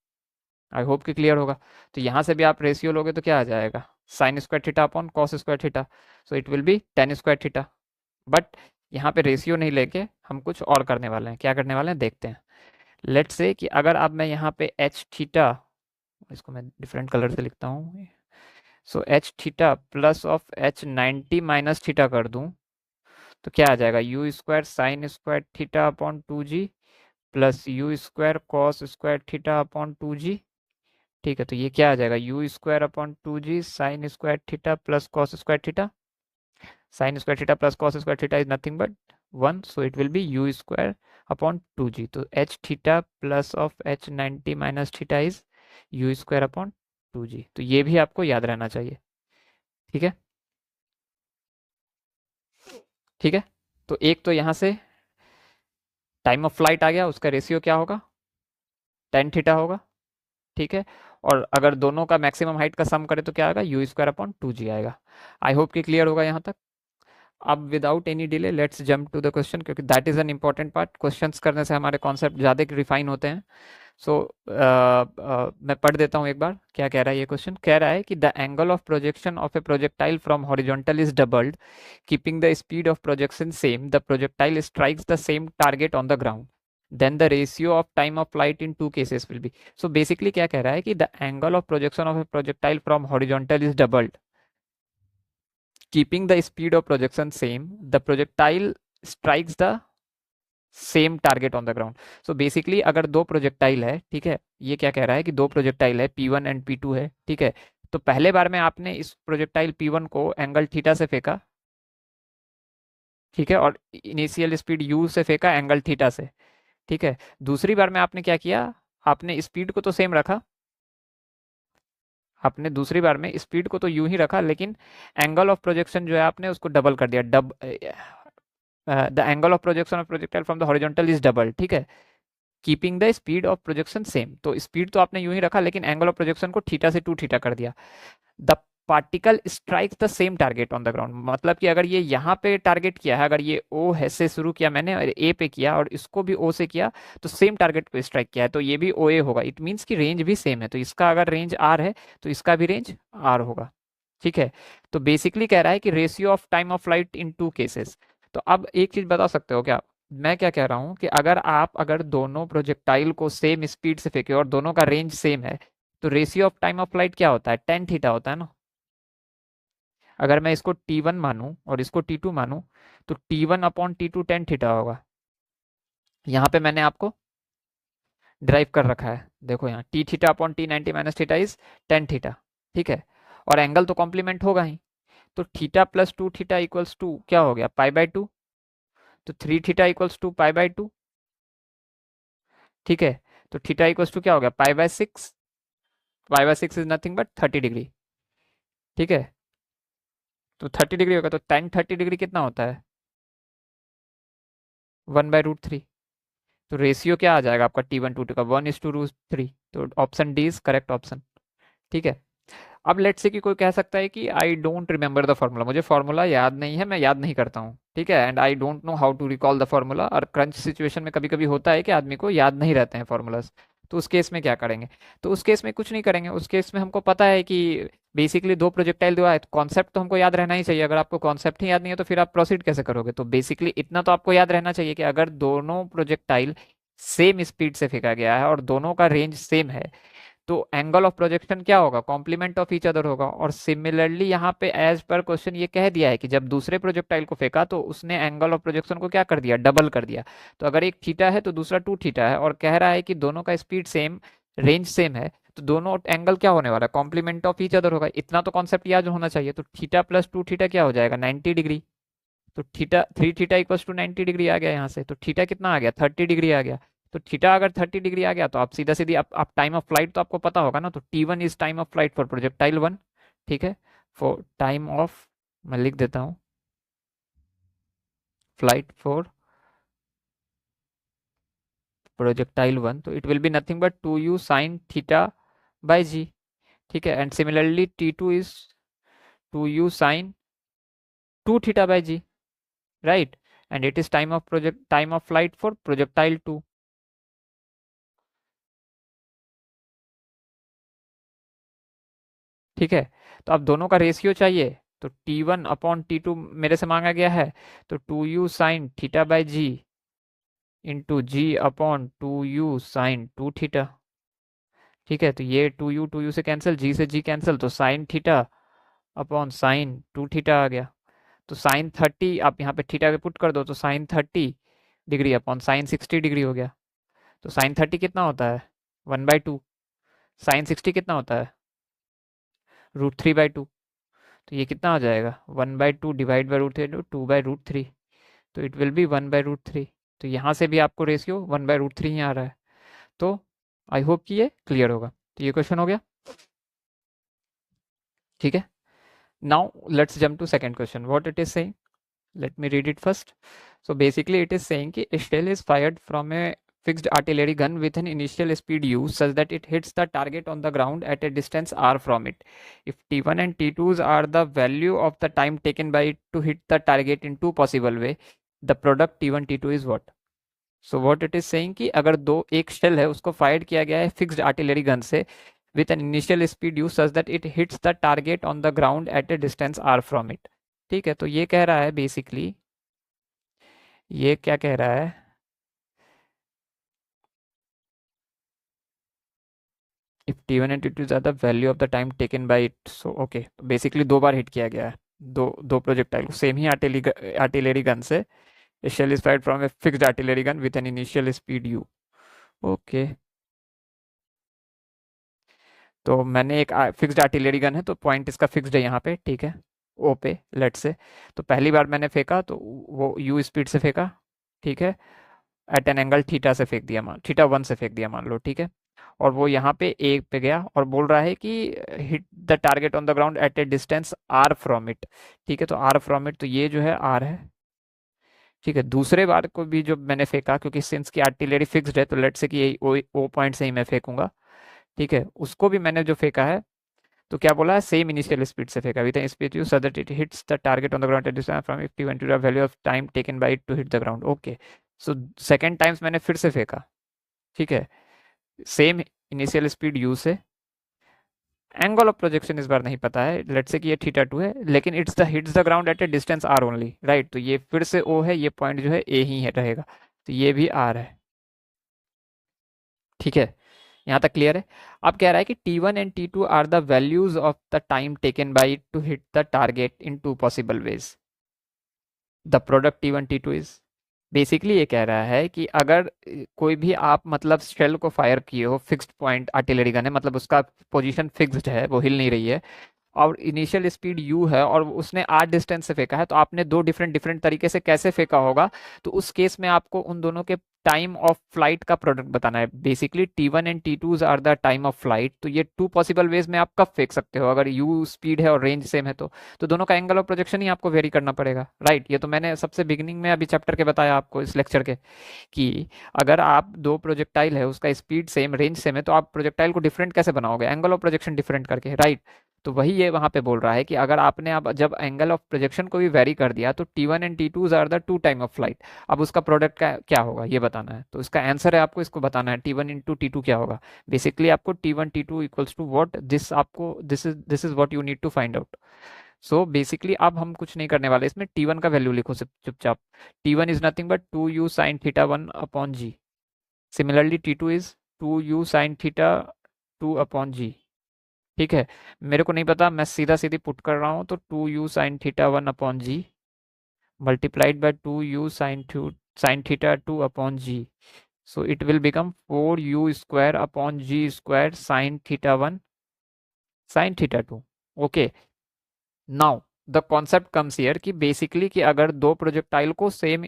I hope कि clear होगा। तो यहाँ से भी आप रेशियो लोगे तो क्या आ जाएगा? Sine square theta upon cos square theta, so it will B ten square theta. But यहाँ पे रेशियो नहीं लेके हम कुछ और करने वाले हैं। क्या करने वाले हैं देखते हैं। लेट्स से कि अगर अब मैं यहाँ पे एच थीटा, इसको मैं डिफरेंट कलर से लिखता हूँ, so H theta plus of H 90 minus theta कर दूं तो क्या आ जाएगा? You square sine square theta upon 2g plus you square cos square theta upon 2g। ठीक है, तो ये क्या आ जाएगा? You square upon 2g sine square theta plus cos square theta, sine square theta plus cos square theta is nothing but 1, so it will be u square upon 2g। तो H theta plus of H 90 minus theta is you square upon 2g। तो ये भी आपको याद रहना चाहिए। ठीक है, ठीक है। तो एक तो यहाँ से टाइम ऑफ फ्लाइट आ गया, उसका रेशियो क्या होगा? टेन थीटा होगा। ठीक है, और अगर दोनों का मैक्सिमम हाइट का सम करें तो क्या आएगा? यू स्क्वायर अपॉन 2g आएगा। आई होप कि क्लियर होगा यहाँ तक। अब without any delay let's jump to the question, क्योंकि that is an important part. Questions करने से हमारे कॉन्सेप्ट ज़्यादा रिफाइन होते हैं। सो मैं पढ़ देता हूँ एक बार क्या कह रहा है। ये क्वेश्चन कह रहा है कि the angle of projection of a projectile from horizontal is doubled, keeping the speed of projection same, the projectile strikes the same target on the ground, then the ratio of time of flight in two cases will be। so basically क्या कह रहा है कि the angle of projection of a projectile from horizontal is doubled, keeping the speed of projection same, the projectile strikes the same target on the ground. So basically अगर दो projectile है, ठीक है, ये क्या कह रहा है कि दो प्रोजेक्टाइल है P1 एंड P2 है, ठीक है। तो पहले बार में आपने इस प्रोजेक्टाइल P1 को एंगल थीटा से फेंका, ठीक है, और इनिशियल स्पीड u से फेंका एंगल थीटा से, ठीक है। दूसरी बार में आपने क्या किया? आपने स्पीड को तो सेम रखा, आपने दूसरी बार में स्पीड को तो यूं ही रखा, लेकिन एंगल ऑफ प्रोजेक्शन जो है आपने उसको डबल कर दिया। The angle of projection of projectile from the horizontal is double, ठीक है, keeping the speed of projection same. तो स्पीड तो आपने यूं ही रखा, लेकिन एंगल ऑफ प्रोजेक्शन को थीटा से 2 थीटा कर दिया। The particle strikes the same target on the ground, मतलब कि अगर ये यहाँ पे टारगेट किया है, अगर ये ओ है से शुरू किया मैंने और ए पे किया और इसको भी ओ से किया, तो सेम टारगेट पे स्ट्राइक किया है, तो ये भी ओ ए होगा। इट मीन्स कि रेंज भी सेम है, तो इसका अगर रेंज आर है तो इसका भी रेंज आर होगा। ठीक है, तो बेसिकली कह रहा है कि ratio of time of flight in two cases. तो अब एक चीज बता सकते हो क्या? मैं क्या कह रहा हूँ कि अगर दोनों प्रोजेक्टाइल को सेम स्पीड से फेंके और दोनों का रेंज सेम है, तो ratio of time of flight क्या होता है? टेन थीटा होता है ना। अगर मैं इसको T1 मानूं और इसको T2 मानूं, तो T1 upon T2 tan theta होगा। यहाँ पे मैंने आपको ड्राइव कर रखा है, देखो यहाँ T theta upon T 90 minus theta is tan theta, ठीक है, और एंगल तो कॉम्प्लीमेंट होगा ही। तो theta plus 2 theta equals to क्या हो गया? Pi by 2। तो 3 theta equals to pi by 2, ठीक है। तो थीटा इक्वल्स टू क्या हो गया? Pi by 6। Pi by 6 is nothing but 30 degree, ठीक है। तो 30 डिग्री होगा, तो टेन 30 डिग्री कितना होता है? 1/√3। तो रेशियो क्या आ जाएगा आपका T1 to 2 का? 1:√3। तो option D is correct option, ठीक है। अब लेट्स से कि कोई कह सकता है कि I don't remember the formula, मुझे फॉर्मूला याद नहीं है, मैं याद नहीं करता हूँ, ठीक है, and I don't know how to recall the formula. और क्रंच सिचुएशन में कभी कभी होता है कि आदमी को याद नहीं रहते हैं फॉर्मूलाज, तो उस केस में क्या करेंगे? तो उस केस में कुछ नहीं करेंगे। उस केस में हमको पता है कि बेसिकली दो प्रोजेक्टाइल दो आए, तो कॉन्सेप्ट तो हमको याद रहना ही चाहिए। अगर आपको कॉन्सेप्ट ही याद नहीं है तो फिर आप प्रोसीड कैसे करोगे? तो बेसिकली इतना तो आपको याद रहना चाहिए कि अगर दोनों प्रोजेक्टाइल सेम स्पीड से फेंका गया है और दोनों का रेंज सेम है, तो एंगल ऑफ प्रोजेक्शन क्या होगा, कॉम्प्लीमेंट ऑफ ईच अदर होगा। और सिमिलरली यहाँ पे एज पर क्वेश्चन ये कह दिया है कि जब दूसरे प्रोजेक्टाइल को फेंका तो उसने एंगल ऑफ प्रोजेक्शन को क्या कर दिया, डबल कर दिया। तो अगर एक थीटा है तो दूसरा 2 थीटा है, और कह रहा है कि दोनों का स्पीड सेम, रेंज सेम है, तो दोनों एंगल क्या होने वाला है, कॉम्प्लीमेंट ऑफ ईच अदर होगा। इतना तो कॉन्सेप्ट याद होना चाहिए। तो थीटा प्लस 2 थीटा क्या हो जाएगा, 90 डिग्री। तो theta 3 theta equals to 90 degree आ गया यहाँ से। तो थीटा कितना आ गया, 30 डिग्री आ गया। तो थीटा अगर 30 डिग्री आ गया तो आप सीधा सीधी आप टाइम ऑफ फ्लाइट तो आपको पता होगा ना। तो T1 is time of flight for projectile 1। ठीक है, फॉर टाइम ऑफ, मैं लिख देता हूँ, फ्लाइट फॉर प्रोजेक्टाइल 1, तो it will be nothing but 2u sine theta by g. ठीक है, and similarly T2 is 2u sine 2 theta by g, right. And it is time of flight for projectile 2। ठीक है, तो अब दोनों का ratio चाहिए। तो T1 अपॉन T2 मेरे से मांगा गया है, तो 2u sine theta by g into g upon 2u sine 2 theta. ठीक है, तो ये 2u से कैंसिल, जी से जी कैंसिल, तो sine theta upon sine 2 theta आ गया। तो साइन 30 आप यहाँ पे थीटा पे पुट कर दो, तो sine 30 degree upon sine 60 degree हो गया। तो साइन 30 कितना होता है, 1/2। साइन 60 कितना होता है, √3/2। तो ये कितना हो जाएगा, 1/2 डिवाइड बाई √3, 2/√3। तो इट विल बी 1/√3। तो यहाँ से भी आपको रेशियो 1/√3 ही आ रहा है। तो आई होप कि ये क्लियर होगा। तो ये क्वेश्चन हो गया, ठीक है। Now let's jump to second question, what it is saying, let me read it first. So basically it is saying कि a shell is fired from a fixed artillery gun with an initial speed u such that it hits the target on the ground at a distance r from it. If T1 and T2s are the value of the time taken by it to hit the target in two possible way, the product T1 T2 is what? So what it is saying कि अगर एक shell है उसको fire किया गया है fixed artillery gun से with an initial speed u such that it hits the target on the ground at a distance r from it. ठीक है, तो ये कह रहा है बेसिकली, ये क्या कह रहा है, if T1 and T2 are the value of the time taken by it, so okay, basically दो बार हिट किया गया है, दो दो प्रोजेक्टाइल सेम ही आर्टिलरी गन से। A shell is fired from a fixed artillery gun with an initial speed u. Okay, तो मैंने एक फिक्स्ड आर्टिलरी गन है तो पॉइंट इसका फिक्स्ड है यहाँ पे, ठीक है, ओ पे लेट से। तो पहली बार मैंने फेंका तो वो यू स्पीड से फेंका, ठीक है, एट एन एंगल थीटा से फेंक दिया, मान थीटा 1 से फेंक दिया मान लो, ठीक है। और वो यहाँ पे ए पे गया और बोल रहा है कि hit the target on the ground at a distance R from it. ठीक है, तो आर फ्रॉम इट, तो ये जो है आर है। ठीक है, दूसरे बार को भी जो मैंने फेंका, क्योंकि सिंस की आर्टिलरी फिक्स्ड है तो लेट से कि यही ओ पॉइंट से ही मैं फेंकूंगा। ठीक है, उसको भी मैंने जो फेंका है तो क्या बोला है, सेम इनिशियल स्पीड से फेंका with speed u so that it hits the target on the ground at distance from 51 to the value of time taken by it to hit the ground. Okay, so second times मैंने फिर से फेंका, ठीक है, same initial speed u से। Angle of projection इस बार नहीं पता है, लेट्स से कि ये थीटा 2 है, लेकिन hits the ground at a distance R only, right. तो ये फिर से ओ है, ये पॉइंट जो है ए ही है रहेगा, तो ये भी आर है। ठीक है, यहाँ तक क्लियर है। अब कह रहा है कि T1 and T2 are the values of the time taken by to hit the target in two possible ways, the product T1 T2 is. Basically ये कह रहा है कि अगर कोई भी आप मतलब शेल को फायर किए हो, फिक्स्ड पॉइंट आर्टिलरी गन है, मतलब उसका पोजीशन फिक्स्ड है, वो हिल नहीं रही है, और इनिशियल स्पीड u है और उसने r डिस्टेंस से फेंका है, तो आपने दो डिफरेंट डिफरेंट तरीके से कैसे फेंका होगा, तो उस केस में आपको उन दोनों के टाइम ऑफ फ्लाइट का प्रोडक्ट बताना है। Basically T1 and T2 are the time of flight, तो ये टू पॉसिबल वेज में आप कब फेंक सकते हो, अगर u स्पीड है और रेंज सेम है तो दोनों का एंगल ऑफ प्रोजेक्शन ही आपको वेरी करना पड़ेगा, राइट। ये तो मैंने सबसे बिगिनिंग में अभी चैप्टर के बताया आपको, इस लेक्चर के, कि अगर आप दो प्रोजेक्टाइल है, उसका स्पीड सेम रेंज सेम है, तो आप प्रोजेक्टाइल को डिफरेंट कैसे बनाओगे, एंगल ऑफ प्रोजेक्शन डिफरेंट करके, राइट। तो वही ये वहां पे बोल रहा है कि अगर आपने अब जब एंगल ऑफ प्रोजेक्शन को भी वेरी कर दिया तो T1 and T2 are the two time of flight, अब उसका प्रोडक्ट का क्या होगा ये बताना है। तो इसका आंसर है आपको इसको बताना है, T1 इंटू T2 क्या होगा। बेसिकली आपको T1 T2 equals to what, this आपको this is what you need to find out. So basically अब हम कुछ नहीं करने वाले, इसमें T1 का वैल्यू लिखो चुपचाप। T1 is nothing but 2u sine theta 1 upon g. Similarly T2 is 2u sine theta 2/g। ठीक है, मेरे को नहीं पता, मैं सीधा सीधी पुट कर रहा हूँ, तो 2u sin theta 1/g multiplied by 2u sin theta 2/g, so it will become 4u square upon g square sin theta 1 sin theta 2। Okay, now the concept comes here कि बेसिकली कि अगर दो projectile को same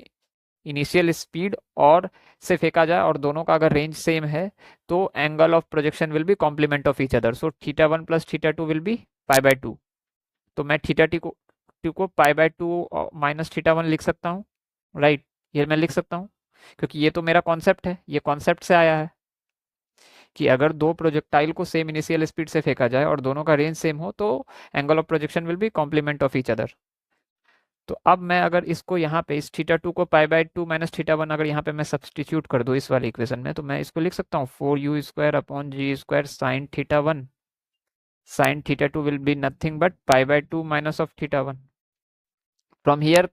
initial speed और से फेंका जाए और दोनों का अगर रेंज सेम है, तो angle of projection will be complement of each other, so theta 1 plus theta 2 will be π/2। तो मैं थीटा टू को π/2 माइनस थीटा 1 लिख सकता हूँ, राइट, ये मैं लिख सकता हूँ, क्योंकि ये तो मेरा कॉन्सेप्ट है, ये कॉन्सेप्ट से आया है कि अगर दो प्रोजेक्टाइल को सेम इनिशियल स्पीड से फेंका जाए और दोनों का रेंज सेम हो, तो angle of projection will be complement of each other. तो अब मैं अगर इसको यहाँ पे इस थीटा 2 को π/2 माइनस थीटा 1 अगर यहाँ पे मैं सब्सटीट्यूट कर दूँ इस वाली इक्वेशन में, तो मैं इसको लिख सकता हूँ 4u square upon g square sine theta 1 sin theta 2 will be nothing but π/2 minus of theta 1। From here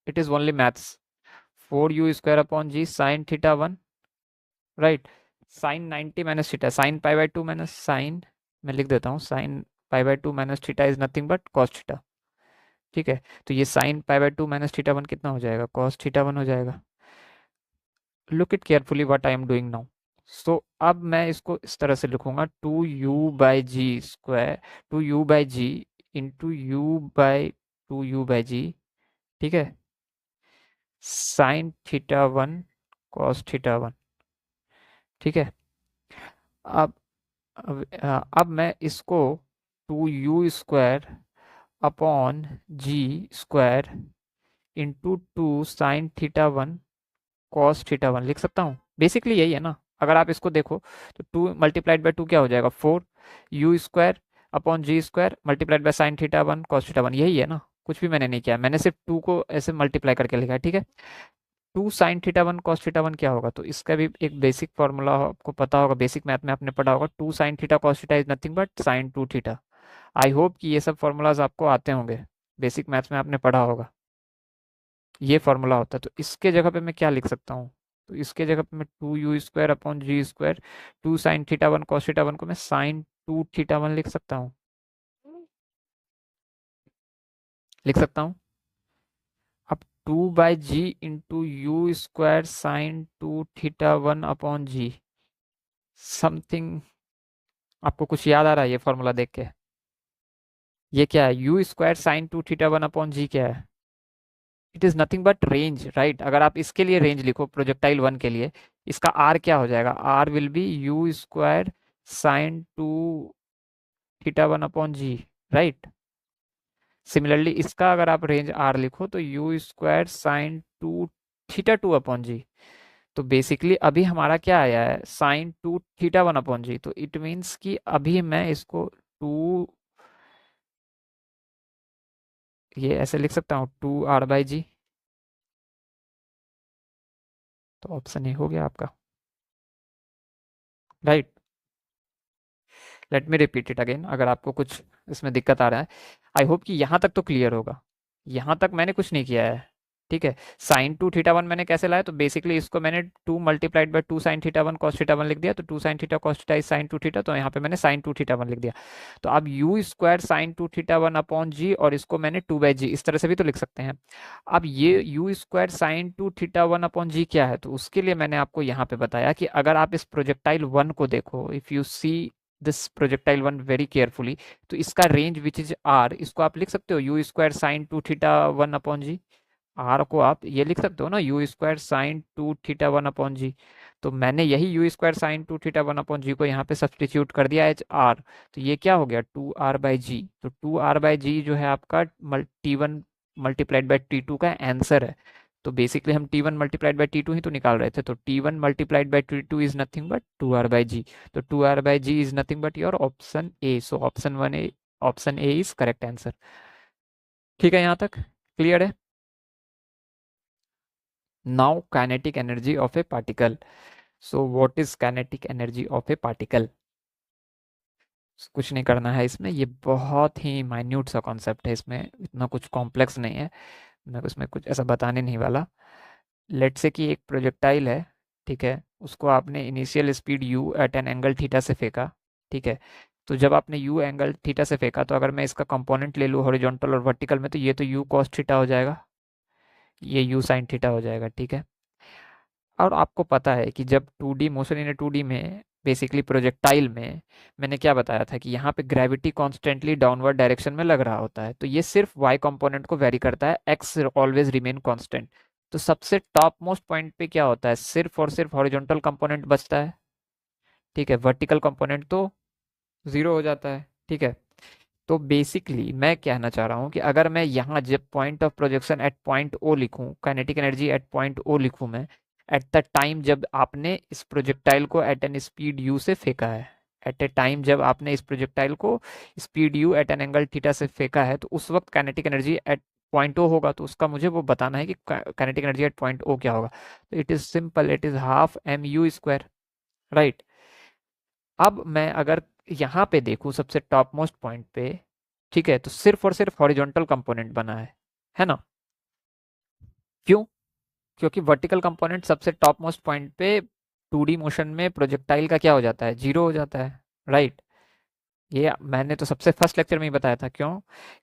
it is only maths, 4u square upon g sin theta 1, right, sin 90 minus theta, sin π/2 minus sin, मैं लिख देता हूँ sin π/2 minus theta is nothing but cos theta। ठीक है, तो ये sin π/2 minus theta 1 कितना हो जाएगा, cos theta 1 हो जाएगा। Look it carefully what I am doing now. So अब मैं इसको इस तरह से लिखूंगा 2u/g square 2u/g into u/2u/g, ठीक है, साइन थीटा 1 कॉस थीटा 1। ठीक है, अब अब मैं इसको 2u square upon g square into 2 sine theta 1 cos theta 1 लिख सकता हूँ। बेसिकली यही है ना, अगर आप इसको देखो तो 2 मल्टीप्लाइड बाय 2 क्या हो जाएगा, 4 u square upon g square multiplied by sine theta 1 cos theta 1, यही है ना, कुछ भी मैंने नहीं किया, मैंने सिर्फ 2 को ऐसे मल्टीप्लाई करके लिखा है। ठीक है, 2 साइन थीटा 1 कॉस थीटा 1 क्या होगा, तो इसका भी एक बेसिक फॉर्मूला आपको पता होगा, बेसिक मैथ में आपने पढ़ा होगा, 2 sine theta cos theta is nothing but sine 2 theta. I hope कि ये सब फॉर्मूलाज आपको आते होंगे, बेसिक मैथ्स में आपने पढ़ा होगा, ये फॉर्मूला होता है। तो इसके जगह पे मैं क्या लिख सकता हूँ, तो इसके जगह पे मैं 2u square upon g square 2 sine theta 1 cos theta 1 को मैं साइन 2 थीटा 1 लिख सकता हूँ, लिख सकता हूँ। अब 2/g into u square sine 2 theta 1 upon g, something आपको कुछ याद आ रहा है ये फॉर्मूला देख के, ये क्या है, u square sine 2 theta 1 upon g क्या है, it is nothing but range, right. अगर आप इसके लिए रेंज लिखो प्रोजेक्टाइल 1 के लिए, इसका आर क्या हो जाएगा, R will be u square sine 2 theta 1 upon g, right. Similarly इसका अगर आप रेंज आर लिखो तो u square sine 2 theta 2 upon g, तो बेसिकली अभी हमारा क्या आया है, साइन 2 थीटा 1 अपॉन जी, तो इट मीन्स कि अभी मैं इसको 2 ये ऐसे लिख सकता हूँ 2r/g, तो ऑप्शन ए हो गया आपका, right. Let me repeat it again, अगर आपको कुछ इसमें दिक्कत आ रहा है, आई होप कि यहाँ तक तो क्लियर होगा, यहाँ तक मैंने कुछ नहीं किया है। ठीक है, साइन 2 थीटा 1 मैंने कैसे लाया, तो बेसिकली इसको मैंने 2 multiplied by 2 sine theta 1 cos theta 1 लिख दिया, तो 2 sine theta cos theta is sine 2 theta, तो यहाँ पे मैंने साइन 2 थीटा 1 लिख दिया। तो अब u square sine 2 theta 1 upon g, और इसको मैंने 2/g इस तरह से भी तो लिख सकते हैं। अब ये u square sine 2 theta 1 upon g क्या है, तो उसके लिए मैंने आपको यहाँ पे बताया कि अगर आप इस प्रोजेक्टाइल 1 को देखो, if you see this projectile 1 very carefully, तो इसका रेंज विच इज आर, इसको आप लिख सकते हो u square sine 2 theta 1 upon g, R को आप ये लिख सकते हो ना u square sine 2 theta 1 upon g. तो मैंने यही u square sine 2 theta 1 upon g को यहाँ पे सब्सटीट्यूट कर दिया एच आर, तो ये क्या हो गया 2r/g, तो 2r/g जो है आपका T1 मल्टीप्लाइड बाई T2 का आंसर है। तो बेसिकली हम T1 मल्टीप्लाइड बाई T2 ही तो निकाल रहे थे, तो T1 multiplied by T2 is nothing but 2r/g, तो 2r/g is nothing but your option A, so option A is correct answer. ठीक है, यहाँ तक क्लियर है। Now kinetic energy of a particle. So what is kinetic energy of a particle? कुछ नहीं करना है इसमें, ये बहुत ही माइन्यूट सा कॉन्सेप्ट है, इसमें इतना कुछ कॉम्प्लेक्स नहीं है, मैं उसमें कुछ ऐसा बताने नहीं वाला। लेट से कि एक प्रोजेक्टाइल है, ठीक है, उसको आपने initial speed u at an angle theta से फेंका, ठीक है। तो जब आपने यू एंगल थीटा से फेंका, तो अगर मैं इसका कंपोनेंट ले लूँ हॉरिजॉन्टल और वर्टिकल में, तो ये तो यू कॉस थीटा हो जाएगा, ये यू साइन थीटा हो जाएगा, ठीक है। और आपको पता है कि जब 2D मोशन इन 2D में, बेसिकली प्रोजेक्टाइल में, मैंने क्या बताया था कि यहाँ पे ग्रेविटी कॉन्स्टेंटली डाउनवर्ड डायरेक्शन में लग रहा होता है, तो ये सिर्फ वाई कंपोनेंट को वेरी करता है, एक्स ऑलवेज रिमेन कांस्टेंट। तो सबसे टॉप मोस्ट पॉइंट पे क्या होता है, सिर्फ और सिर्फ हॉरिजॉन्टल कंपोनेंट बचता है, ठीक है। वर्टिकल कंपोनेंट तो जीरो हो जाता है, ठीक है। तो बेसिकली मैं कहना चाह रहा हूँ कि अगर मैं यहाँ जब point of projection at point O लिखूँ, kinetic energy at point O लिखूँ मैं, एट द टाइम जब आपने इस प्रोजेक्टाइल को एट एन स्पीड यू से फेंका है, एट ए टाइम जब आपने इस प्रोजेक्टाइल को speed u at an angle theta से फेंका है, तो उस वक्त kinetic energy at point O होगा, तो उसका मुझे वो बताना है कि kinetic energy at point O क्या होगा। तो it is simple, it is half m u square, right. अब मैं अगर यहाँ पे देखूँ सबसे टॉप मोस्ट पॉइंट पे, ठीक है, तो सिर्फ और सिर्फ हॉरिजॉन्टल कंपोनेंट बना है ना। क्यों? क्योंकि वर्टिकल कंपोनेंट सबसे टॉप मोस्ट पॉइंट पे 2D मोशन में प्रोजेक्टाइल का क्या हो जाता है, जीरो हो जाता है, राइट। ये मैंने तो सबसे फर्स्ट लेक्चर में ही बताया था। क्यों?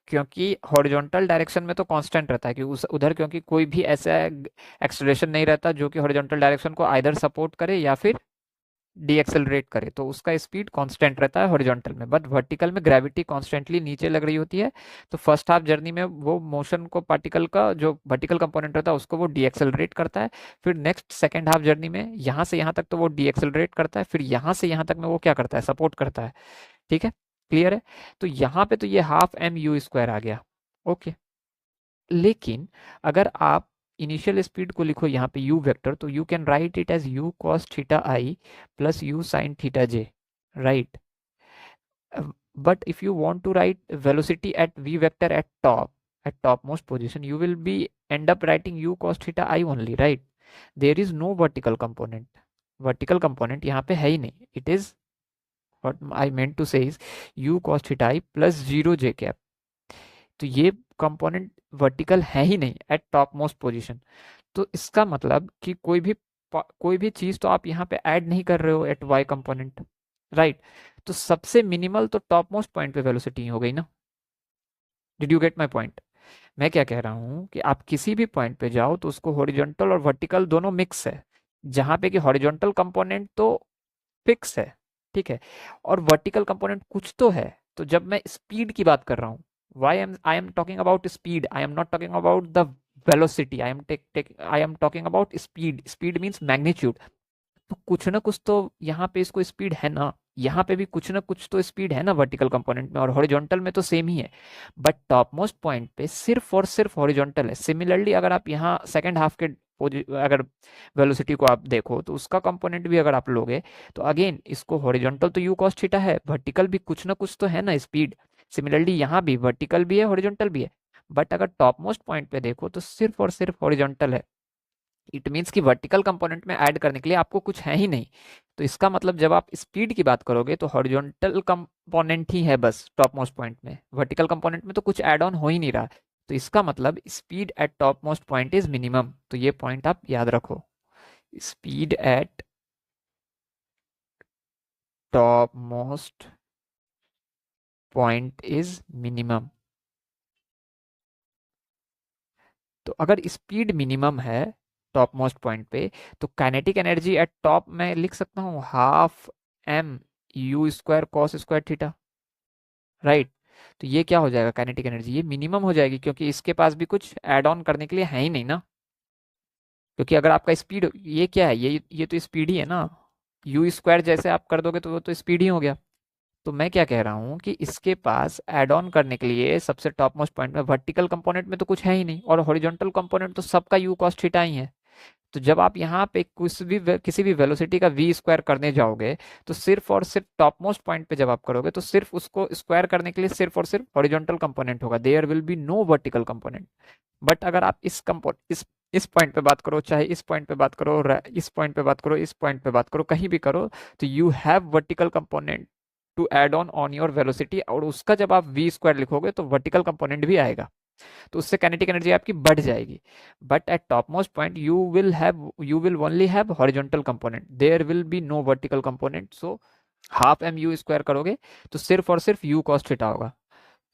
क्योंकि हॉरिजॉन्टल डायरेक्शन में तो कांस्टेंट रहता है कि उस उधर, क्योंकि कोई भी ऐसा एक्सेलरेशन नहीं रहता जो कि हॉरिजॉन्टल डायरेक्शन को आइदर सपोर्ट करे या फिर डीएक्सेलरेट करे, तो उसका स्पीड कांस्टेंट रहता है हॉरिजॉन्टल में। बट वर्टिकल में ग्रेविटी कॉन्स्टेंटली नीचे लग रही होती है, तो फर्स्ट हाफ जर्नी में वो मोशन को पार्टिकल का जो वर्टिकल कंपोनेंट रहता है उसको वो डीएक्सेलरेट करता है। फिर नेक्स्ट सेकेंड हाफ जर्नी में यहाँ से यहाँ तक तो वो डीएक्सेलरेट करता है, फिर यहाँ से यहाँ तक में वो क्या करता है, सपोर्ट करता है, ठीक है। क्लियर है? तो यहाँ पे तो ये हाफ एम यू स्क्वायर आ गया, ओके। लेकिन अगर आप इनिशियल स्पीड को लिखो यहाँ पे u वेक्टर, तो you can write it as u cos theta I plus u sin theta J, right. But if you want to write velocity at v vector at topmost position, you will be end up writing u cos theta I only, right? There is no vertical component, vertical component यहाँ पे है ही नहीं। It is, what I meant to say is u cos theta I plus 0 j cap। तो ये component vertical है ही नहीं eight top most position. तो इसका मतलब कि कोई भी चीज तो आप यहाँ पे ऐड नहीं कर रहे हो एट वाई कंपोनेंट, राइट। तो सबसे मिनिमल तो टॉप मोस्ट पॉइंट पे वेलोसिटी हो गई ना। Did you get my point? मैं क्या कह रहा हूँ कि आप किसी भी पॉइंट पे जाओ तो उसको हॉरिजॉन्टल और वर्टिकल दोनों मिक्स है, जहाँ पे कि हॉरिजॉन्टल कंपोनेंट तो फिक्स है, ठीक है, और वर्टिकल कंपोनेंट कुछ तो है। तो जब मैं स्पीड की बात कर रहा हूँ, I am talking about speed, I am not talking about the velocity, I am talking about speed means magnitude। तो कुछ ना कुछ तो यहाँ पे इसको स्पीड है ना, यहाँ पे भी कुछ ना कुछ तो स्पीड है ना वर्टिकल कंपोनेंट में, और हॉरिजॉन्टल में तो सेम ही है। बट टॉप मोस्ट पॉइंट पे सिर्फ और सिर्फ हॉरिजॉन्टल है। सिमिलरली अगर आप यहाँ सेकेंड हाफ के अगर वेलोसिटी को आप देखो, तो उसका कंपोनेंट भी अगर आप लोगे, तो अगेन इसको हॉरिजॉन्टल तो यू कॉस थीटा है, वर्टिकल भी कुछ ना कुछ तो है ना स्पीड। सिमिलरली यहाँ भी वर्टिकल भी है, हॉरिजॉन्टल भी है। बट अगर टॉप मोस्ट पॉइंट पे देखो तो सिर्फ और सिर्फ हॉरिजॉन्टल है। इट मीन्स कि वर्टिकल कंपोनेंट में ऐड करने के लिए आपको कुछ है ही नहीं। तो इसका मतलब जब आप स्पीड की बात करोगे तो हॉरिजॉन्टल कंपोनेंट ही है बस टॉप मोस्ट पॉइंट में, वर्टिकल कंपोनेंट में तो कुछ ऐड ऑन हो ही नहीं रहा। तो इसका मतलब speed at top most point is minimum. तो ये पॉइंट आप याद रखो, speed at top most point is minimum. तो अगर स्पीड मिनिमम है टॉप मोस्ट पॉइंट पे, तो काइनेटिक एनर्जी एट टॉप में लिख सकता हूँ half m u square cos square theta, right. तो ये क्या हो जाएगा, काइनेटिक एनर्जी ये मिनिमम हो जाएगी, क्योंकि इसके पास भी कुछ ऐड ऑन करने के लिए है ही नहीं ना। क्योंकि अगर आपका स्पीड ये क्या है, ये तो स्पीड ही है ना, यू स्क्वायर जैसे आप कर दोगे तो वो तो स्पीड ही हो गया। तो मैं क्या कह रहा हूँ कि इसके पास ऐड ऑन करने के लिए सबसे टॉप मोस्ट पॉइंट में वर्टिकल कंपोनेंट में तो कुछ है ही नहीं, और हॉरिजॉन्टल कंपोनेंट तो सबका यू कॉस थीटा ही है। तो जब आप यहाँ पे किसी भी वेलोसिटी का वी स्क्वायर करने जाओगे, तो सिर्फ और सिर्फ टॉप मोस्ट पॉइंट पे जब आप करोगे तो सिर्फ उसको स्क्वायर करने के लिए सिर्फ और सिर्फ हॉरिजॉन्टल कंपोनेंट होगा, there will be no vertical component. But अगर आप इस पॉइंट पे बात करो, चाहे इस पॉइंट पे बात करो, इस पॉइंट पे बात करो, इस पॉइंट पे बात करो, कहीं भी करो, तो you have vertical component to add on your velocity, और उसका जब आप वी स्क्वायर लिखोगे तो वर्टिकल कंपोनेंट भी आएगा, तो उससे काइनेटिक एनर्जी आपकी बढ़ जाएगी। But at top most point you will only have horizontal component, there will be no vertical component. So half m u square करोगे तो सिर्फ और सिर्फ यू कॉस थीटा होगा।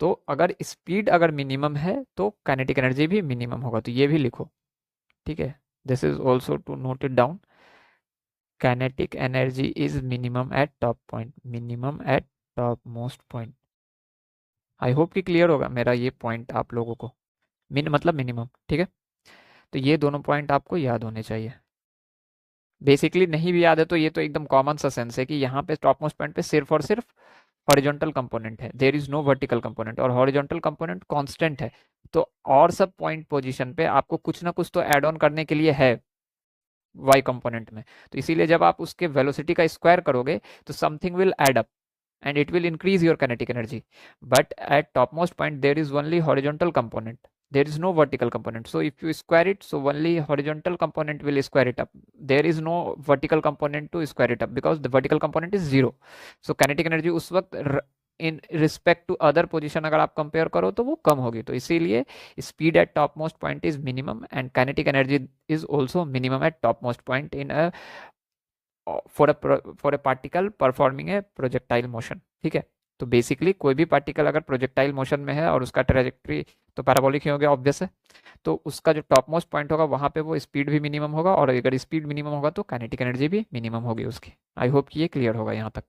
तो अगर स्पीड अगर मिनिमम है तो काइनेटिक एनर्जी भी मिनिमम होगा, तो ये भी लिखो, ठीक है। This is also to note it down, kinetic energy is minimum at top point, minimum at top most point. I hope कि क्लियर होगा मेरा ये पॉइंट आप लोगों को, मिन मतलब मिनिमम, ठीक है। तो ये दोनों पॉइंट आपको याद होने चाहिए। बेसिकली नहीं भी याद है तो ये तो एकदम कॉमन सा सेंस है कि यहाँ पे टॉप मोस्ट पॉइंट पे सिर्फ और सिर्फ हॉरिजॉन्टल कंपोनेंट है, there is no vertical component, और हॉरिजॉन्टल कंपोनेंट कांस्टेंट है। तो और सब पॉइंट पोजीशन पे आपको कुछ ना कुछ तो ऐड ऑन करने के लिए है वाई कंपोनेंट में। तो इसीलिए जब आप उसके वेलोसिटी का स्क्वायर करोगे तो something will add up and it will increase your kinetic energy. But at topmost point there is only horizontal component, there is no vertical component, so if you square it, so only horizontal component will square it up, there is no vertical component to square it up because the vertical component is zero. So kinetic energy उस वक्त in respect to other position अगर आप compare करो तो वो कम होगी। तो इसीलिए speed at top most point is minimum and kinetic energy is also minimum at top most point in a for a particle performing A projectile motion, ठीक है। तो बेसिकली कोई भी पार्टिकल अगर प्रोजेक्टाइल मोशन में है और उसका ट्रेजेक्ट्री तो पैराबोलिक ही हो गया, ऑब्वियस है। तो उसका जो टॉप मोस्ट पॉइंट होगा वहां पे वो स्पीड भी मिनिमम होगा, और अगर स्पीड मिनिमम होगा तो काइनेटिक एनर्जी भी मिनिमम होगी उसकी। आई होप कि ये क्लियर होगा यहाँ तक।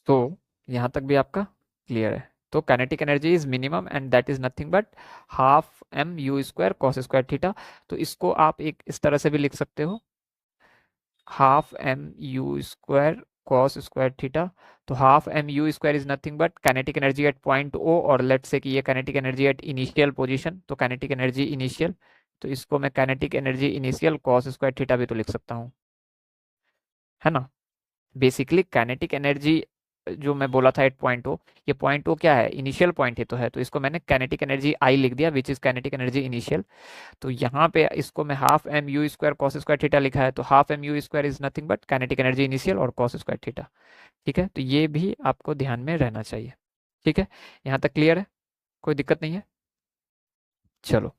तो यहाँ तक भी आपका क्लियर है। तो kinetic energy is minimum and that is nothing but half m u square cos square theta. तो इसको आप एक इस तरह से भी लिख सकते हो, half m u square cos square theta. तो half m u square is nothing but kinetic energy at point O, और लेट्स से कि ये kinetic energy at initial position, तो काइनेटिक एनर्जी इनिशियल, तो इसको मैं kinetic energy initial cos square theta भी तो लिख सकता हूँ, है ना। बेसिकली काइनेटिक एनर्जी जो मैं बोला था एट पॉइंट ओ, ये पॉइंट ओ क्या है, इनिशियल पॉइंट ही तो है, तो इसको मैंने काइनेटिक एनर्जी आई लिख दिया which is kinetic energy initial. तो यहाँ पे इसको मैं half m u square cos square theta लिखा है, तो half m u square is nothing but kinetic energy initial और कॉस स्क्वायर थीटा, ठीक है। तो ये भी आपको ध्यान में रहना चाहिए, ठीक है। यहाँ तक क्लियर है, कोई दिक्कत नहीं है। चलो,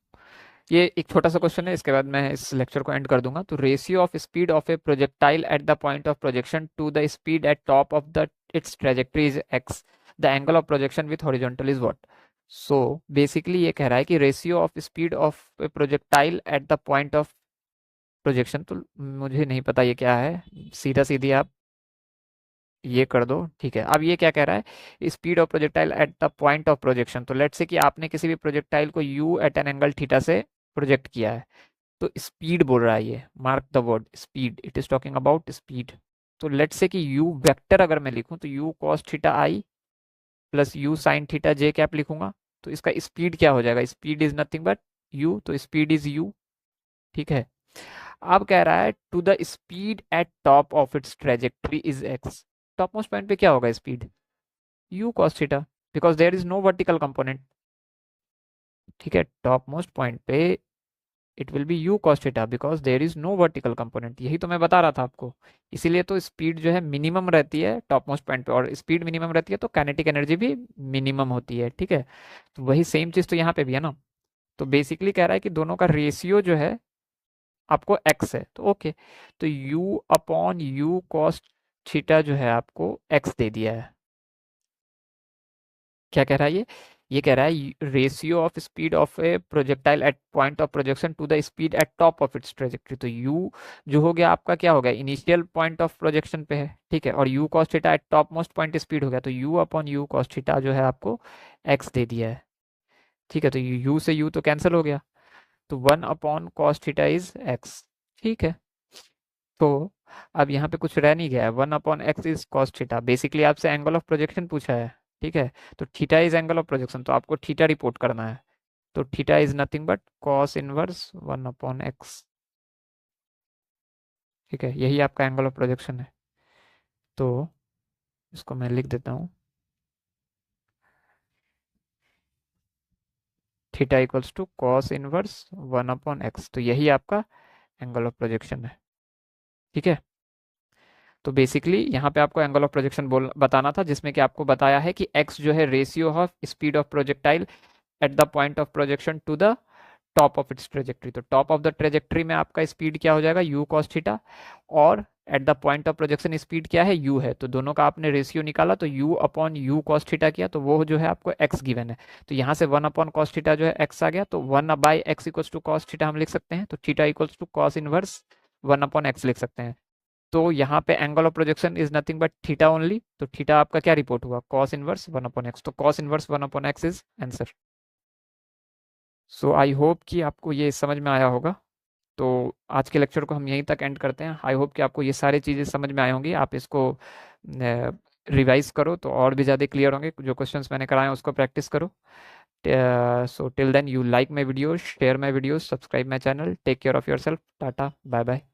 ये एक छोटा सा क्वेश्चन है, इसके बाद मैं इस लेक्चर को एंड कर दूंगा। तो ratio of speed of a projectile at the point of projection to the speed at top of the its trajectory is X, the angle of projection with horizontal is what. So basically ये कह रहा है कि ratio of speed of a projectile at the point of projection, तो मुझे नहीं पता ये क्या है, सीधा सीधी आप ये कर दो, ठीक है। अब ये क्या कह रहा है, speed of projectile at the point of projection. तो लेट्स से कि आपने किसी भी प्रोजेक्टाइल को u at an angle theta से प्रोजेक्ट किया है, तो स्पीड बोल रहा है ये, mark the word speed, it is talking about speed. तो लेट्स से कि यू वेक्टर अगर मैं लिखूं तो u cos theta I plus u sine theta J cap लिखूंगा, तो इसका स्पीड क्या हो जाएगा, speed is nothing but u, तो स्पीड इज यू, ठीक है। अब कह रहा है to the speed at top of its trajectory is X, top most point पे क्या होगा speed, u cos theta, because there is no vertical component, ठीक है। टॉप मोस्ट पॉइंट पे it will be u cos theta because there is no vertical component, यही तो मैं बता रहा था आपको। इसीलिए तो स्पीड जो है मिनिमम रहती है टॉप मोस्ट पॉइंट पे, और स्पीड मिनिमम रहती है तो काइनेटिक एनर्जी भी मिनिमम होती है, ठीक है। तो वही सेम चीज तो यहाँ पे भी है ना। तो बेसिकली कह रहा है कि दोनों का रेशियो जो है आपको एक्स है, तो ओके। तो you upon you cos theta जो है आपको एक्स दे दिया है। क्या कह रहा है ये कह रहा है ratio of speed of a projectile at point of projection to the speed at top of its trajectory. तो u जो हो गया आपका क्या हो गया, इनिशियल पॉइंट ऑफ प्रोजेक्शन पे है, ठीक है, और u cos theta eight top most point speed हो गया, तो u upon u cos theta जो है आपको x दे दिया है, ठीक है। तो u से u तो कैंसिल हो गया, तो 1/cos थीटा इज x, ठीक है। तो अब यहाँ पे कुछ रह नहीं गया है, 1/x is cos theta, basically आपसे एंगल ऑफ प्रोजेक्शन पूछा है, ठीक है। तो theta is angle of projection, तो आपको थीटा रिपोर्ट करना है। तो theta is nothing but cos inverse 1/x, ठीक है, यही आपका एंगल ऑफ प्रोजेक्शन है। तो इसको मैं लिख देता हूँ, theta equals to cos inverse 1/x, तो यही आपका एंगल ऑफ प्रोजेक्शन है, ठीक है। तो बेसिकली यहाँ पे आपको एंगल ऑफ प्रोजेक्शन बोल बताना था, जिसमें कि आपको बताया है कि x जो है ratio of speed of projectile at the point of projection to the top of its trajectory. तो टॉप ऑफ द ट्रेजेक्टरी में आपका स्पीड क्या हो जाएगा, यू कॉस थीटा, और at the point of projection speed क्या है, u है, तो दोनों का आपने रेशियो निकाला तो u upon you cos theta किया, तो वो जो है आपको x गिवन है। तो यहाँ से 1 अपॉन कॉस थीटा जो है x आ गया, तो 1/x equals to cos theta हम लिख सकते हैं, तो theta equals to cos inverse 1/x लिख सकते हैं। तो यहाँ पे angle of projection is nothing but theta only, तो थीटा आपका क्या रिपोर्ट हुआ, कॉस इनवर्स 1/x, तो कॉस इनवर्स 1/x इज आंसर। सो आई होप कि आपको ये समझ में आया होगा। तो आज के लेक्चर को हम यहीं तक एंड करते हैं। आई होप कि आपको ये सारी चीज़ें समझ में आई होंगी, आप इसको रिवाइज करो तो और भी ज़्यादा क्लियर होंगे। जो क्वेश्चंस मैंने कराए हैं उसको प्रैक्टिस करो। So till then, you like my videos, share my videos, subscribe my channel. Take care of yourself. Tata, bye bye.